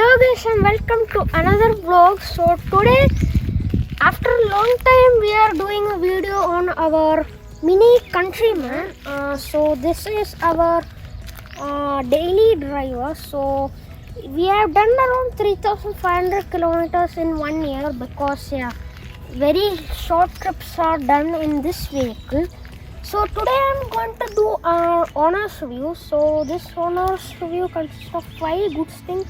Hello guys and welcome to another vlog. So today after a long time we are doing a video on our mini Countryman. So this is our daily driver. So we have done around 3,500 kilometers in 1 year because very short trips are done in this vehicle. So today I'm going to do our honors review. So this honors review consists of 5 good things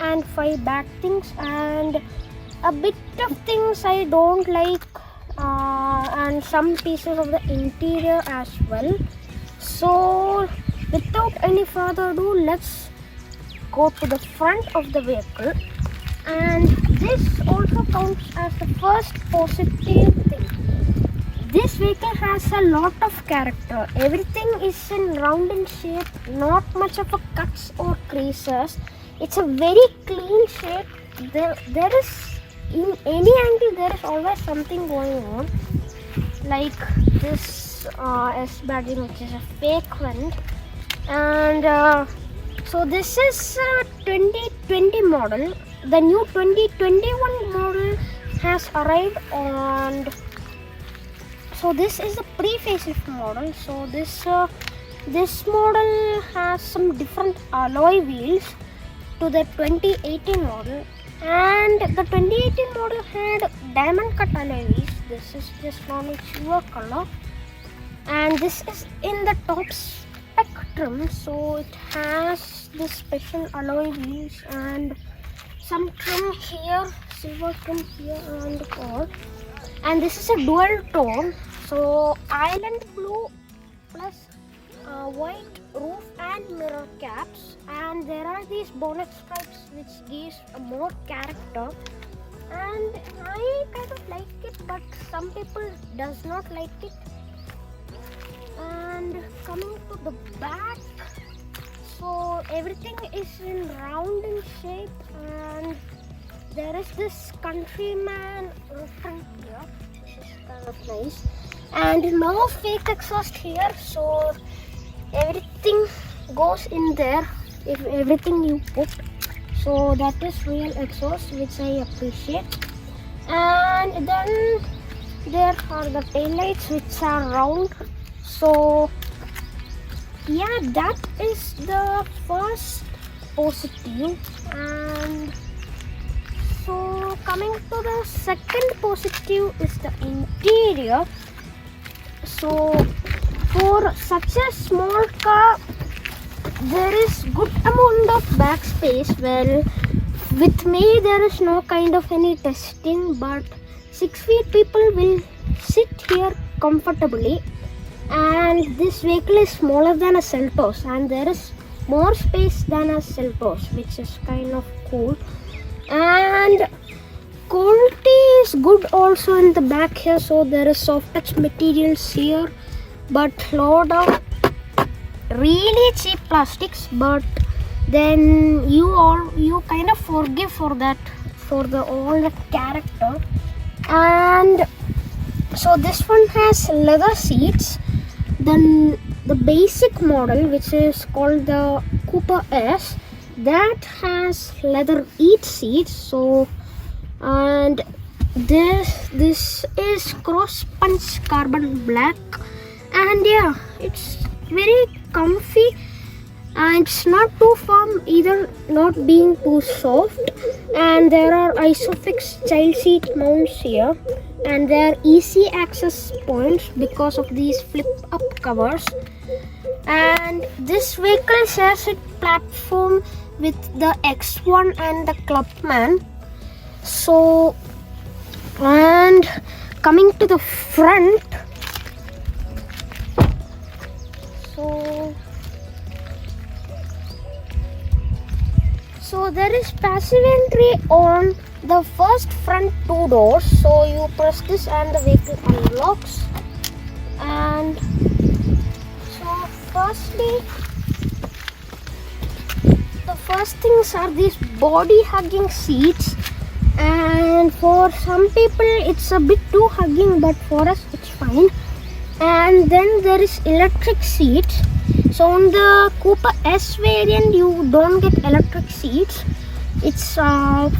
and 5 bad things, and a bit of things I don't like, and some pieces of the interior as well. So without any further ado, let's go to the front of the vehicle, and this also counts as the first positive thing. This vehicle has a lot of character. Everything is in round in shape, not much of a cuts or creases. It's a very clean shape. There is, in any angle, there is always something going on. Like this S badging, which is a fake vent. And so this is a 2020 model. The new 2021 model has arrived, and so this is a pre-facelift model. So this model has some different alloy wheels to the 2018 model, and the 2018 model had diamond cut alloy wheels. This is just normal silver color, and this is in the top spectrum. So it has this special alloy wheels and some trim here, silver trim here and all. And this is a dual tone, so island blue plus white roof and mirror caps, and there are these bonnet stripes which gives more character, and I kind of like it, but some people does not like it. And coming to the back, so everything is in round in shape, and there is this Countryman reference here, which is kind of nice, and no fake exhaust here, so everything goes in there, if everything you put, so that is real exhaust, which I appreciate. And then there are the taillights, which are round. So yeah, that is the first positive. And so coming to the second positive is the interior. So for such a small car, there is good amount of back space. Well, with me there is no kind of any testing, but 6 feet people will sit here comfortably. And this vehicle is smaller than a Seltos, and there is more space than a Seltos, which is kind of cool. And quality is good also in the back here. So there is soft touch materials here, but low down really cheap plastics, but then you kind of forgive for that, for the all the character. And so this one has leather seats. Then the basic model, which is called the Cooper S, that has leather eat seats. So and this is cross punch carbon black, and yeah, it's very comfy, and it's not too firm either, not being too soft. And there are isofix child seat mounts here, and there are easy access points because of these flip up covers. And this vehicle shares its platform with the X1 and the Clubman. So, and coming to the front, so there is passive entry on the first front 2 doors. So you press this and the vehicle unlocks. And so firstly, the first things are these body hugging seats, and for some people it's a bit too hugging, but for us it's fine. And then there is electric seats. So So in the Cooper S variant, you don't get electric seats. It's so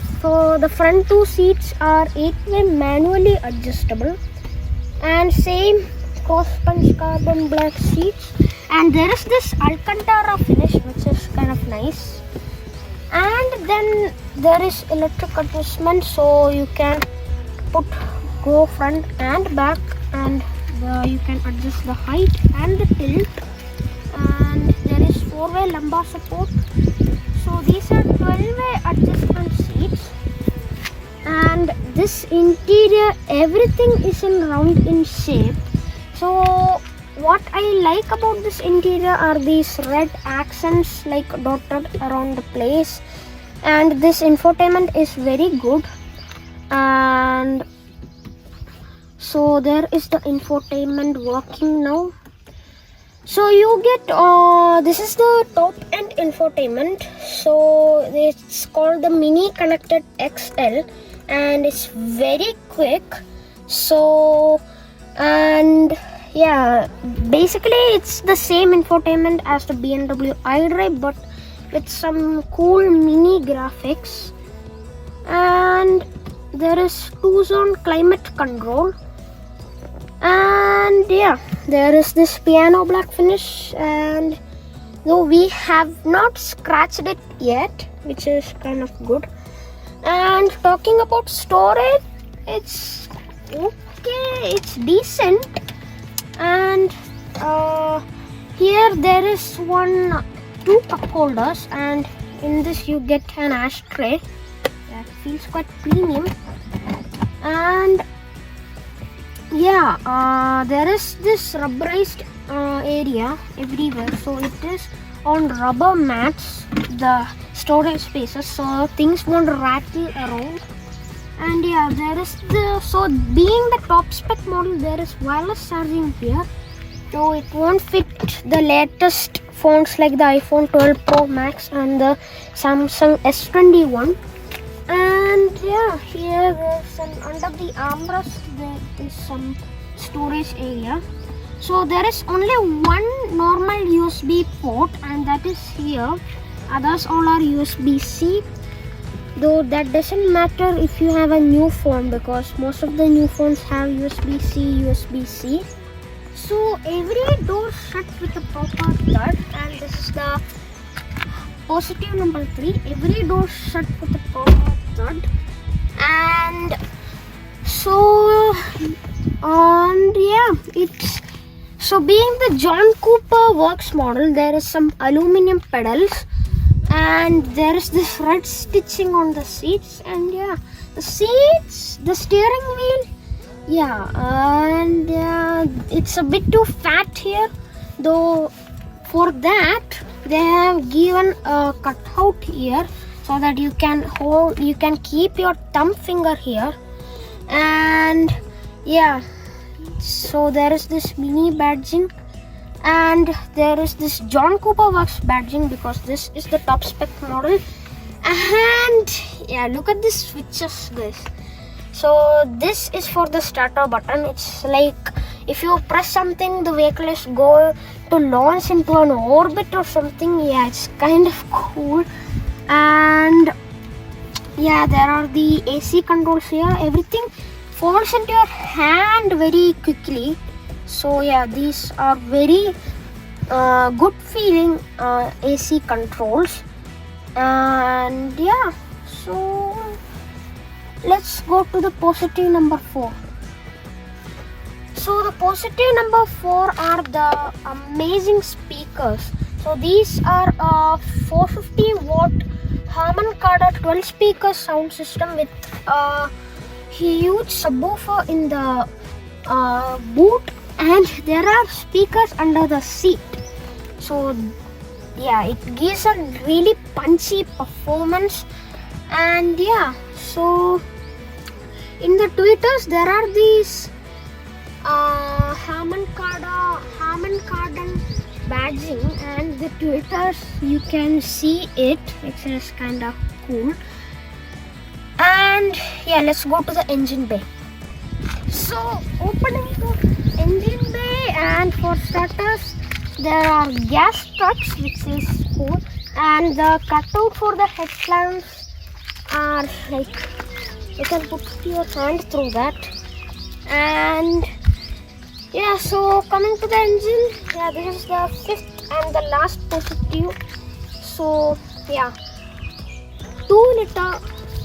the front two seats are 8-way manually adjustable, and same cross punch carbon black seats. And there is this Alcantara finish, which is kind of nice. And then there is electric adjustment, so you can go front and back, and you can adjust the height and the tilt. And there is 4-way lumbar support. So these are 12-way adjustment seats. And this interior, everything is in round in shape. So what I like about this interior are these red accents like dotted around the place, and this infotainment is very good. And so there is the infotainment working now. So you get this is the top end infotainment. So it's called the Mini Connected XL, and it's very quick. So, and yeah, basically it's the same infotainment as the BMW iDrive, but with some cool mini graphics. And there is 2-zone climate control. And yeah, there is this piano black finish, and though we have not scratched it yet, which is kind of good. And talking about storage, it's okay, it's decent. And here there is two cup holders, and in this you get an ashtray that feels quite premium. And yeah, there is this rubberized area everywhere, so it is on rubber mats, the storage spaces, so things won't rattle around. And yeah, there is so being the top spec model, there is wireless charging here, though it won't fit the latest phones like the iPhone 12 Pro Max and the Samsung S21. And yeah, here there's under the armrest there is some storage area. So there is only one normal USB port, and that is here. Others all are USB-C. Though that doesn't matter if you have a new phone, because most of the new phones have USB-C, USB-C. So every door shut with a proper thud, and this is the positive number 3. Every door shut with a proper thud. And so, and yeah, it's so being the John Cooper Works model, there is some aluminum pedals, and there is this red stitching on the seats. And yeah, the seats, the steering wheel, yeah, and it's a bit too fat here, though for that they have given a cutout here so that you can keep your thumb finger here. And yeah, so there is this mini badging, and there is this John Cooper Works badging, because this is the top spec model. And yeah, look at these switches, guys. So this is for the starter button. It's like if you press something, the vehicle is going to launch into an orbit or something. Yeah, it's kind of cool. And yeah, there are the AC controls here. Everything falls into your hand very quickly. So yeah, these are very good feeling AC controls. And yeah, so let's go to the positive number 4. So the positive number 4 are the amazing speakers. So these are 450 watt Harman Kardon 12 speaker sound system with a huge subwoofer in the boot, and there are speakers under the seat. So yeah, it gives a really punchy performance. And yeah, so in the tweeters there are these Harman Kardon badging, and the tweeters you can see it, which is kind of cool. And yeah, let's go to the engine bay. So opening the engine bay, and for starters there are gas trucks, which is cool, and the cutout for the headlamps are like you can put your hand through that. And yeah, so coming to the engine, yeah, this is the fifth and the last positive. So yeah, 2-liter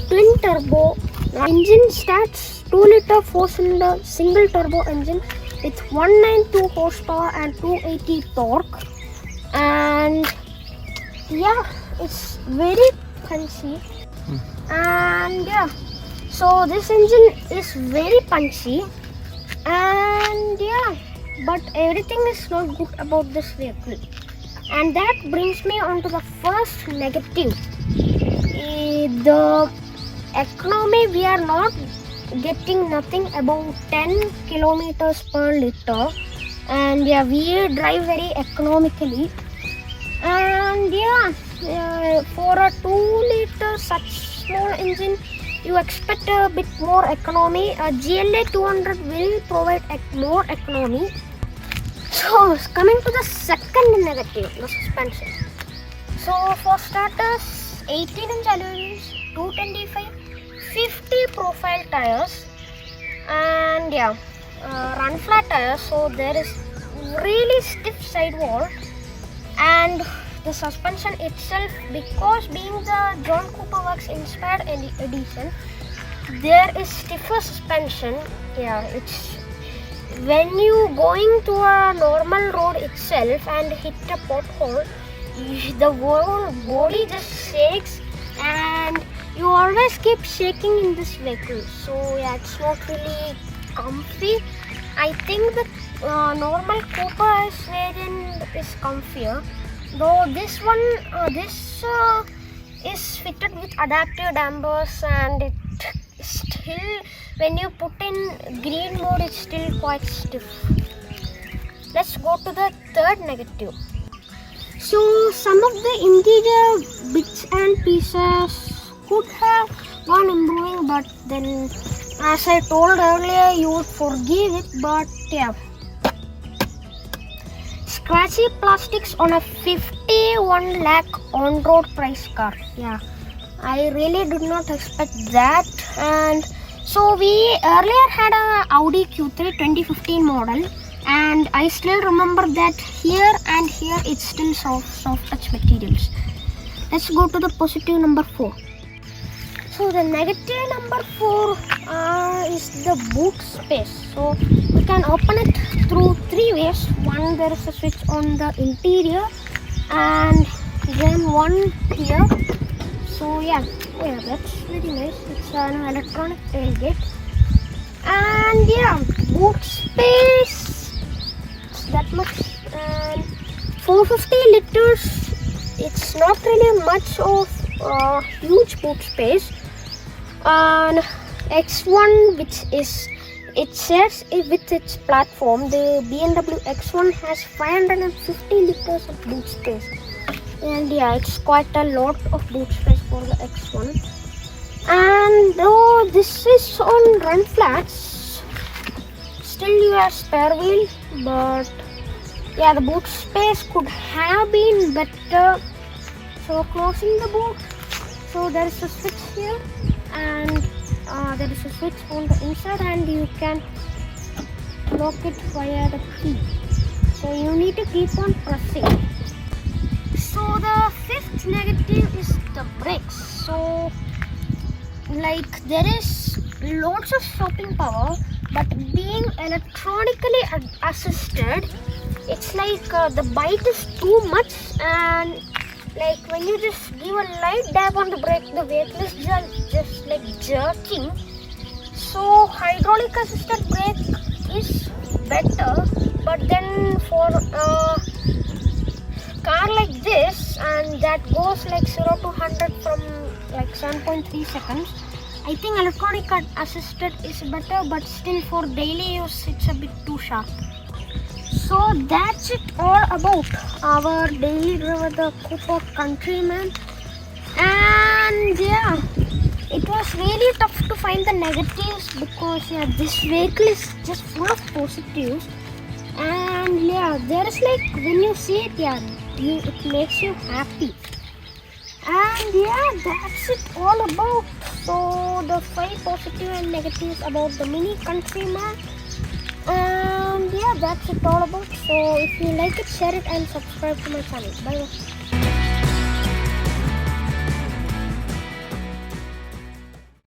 twin turbo engine starts. 2-liter 4-cylinder single turbo engine with 192 horsepower and 280 torque. And yeah, it's very punchy. And yeah, so this engine is very punchy. And yeah, but everything is not good about this vehicle. And that brings me on to the first negative. The economy, we are not getting nothing above 10 kilometers per liter. And yeah, we drive very economically. And yeah, for a 2-liter such small engine, you expect a bit more economy. A GLA 200 will provide more economy. So coming to the second negative, the suspension. So for starters, 18-inch alloys, 225, 50 profile tires, and yeah, run flat tires. So there is really stiff sidewall. And the suspension itself, because being the John Cooper Works inspired edition, there is stiffer suspension. Yeah, it's when you going to a normal road itself and hit a pothole, the whole body just shakes, and you always keep shaking in this vehicle. So yeah, it's not really comfy. I think the normal Cooper S variant is comfier, though this one is fitted with adaptive dampers, and it still, when you put in green mode, it's still quite stiff. Let's go to the third negative. So some of the interior bits and pieces could have gone improving, but then, as I told earlier, you would forgive it. But yeah, scratchy plastics on a 51 lakh on-road price car. Yeah, I really did not expect that. And so we earlier had a Audi Q3 2015 model, and I still remember that here and here it's still soft touch materials. Let's go to the positive number 4. So the negative number 4 is the boot space. So you can open it through 3 ways. One, there is a switch on the interior, and then one here. So yeah, that's very nice. It's an electronic tailgate. And yeah, boot space, it's that much. And 450 liters, it's not really much of huge boot space. And X1, which is, it says with its platform, the BMW X1 has 550 liters of boot space. And yeah, it's quite a lot of boot space for the X1. And though this is on run flats, still you have spare wheel, but yeah, the boot space could have been better. So closing the boot, so there is a switch here, and there is a switch on the inside, and you can lock it via the key. So you need to keep on pressing. So the fifth negative is the brakes. So like there is lots of stopping power, but being electronically assisted, it's like the bite is too much, and like when you just give a light dab on the brake, the vehicle is just like jerking. So hydraulic assisted brake is better, but then for a car like this, and that goes like 0 to 100 from like 7.3 seconds, I think electronic assisted is better, but still for daily use it's a bit too sharp. So that's it all about our daily driver, the Cooper Countryman. And yeah, it was really tough to find the negatives, because yeah, this vehicle is just full of positives. And And yeah, there is like when you see it, yeah, it makes you happy. And yeah, that's it all about. So the 5 positive and negatives about the mini Countryman. And yeah, that's it all about. So if you like it, share it and subscribe to my channel. Bye.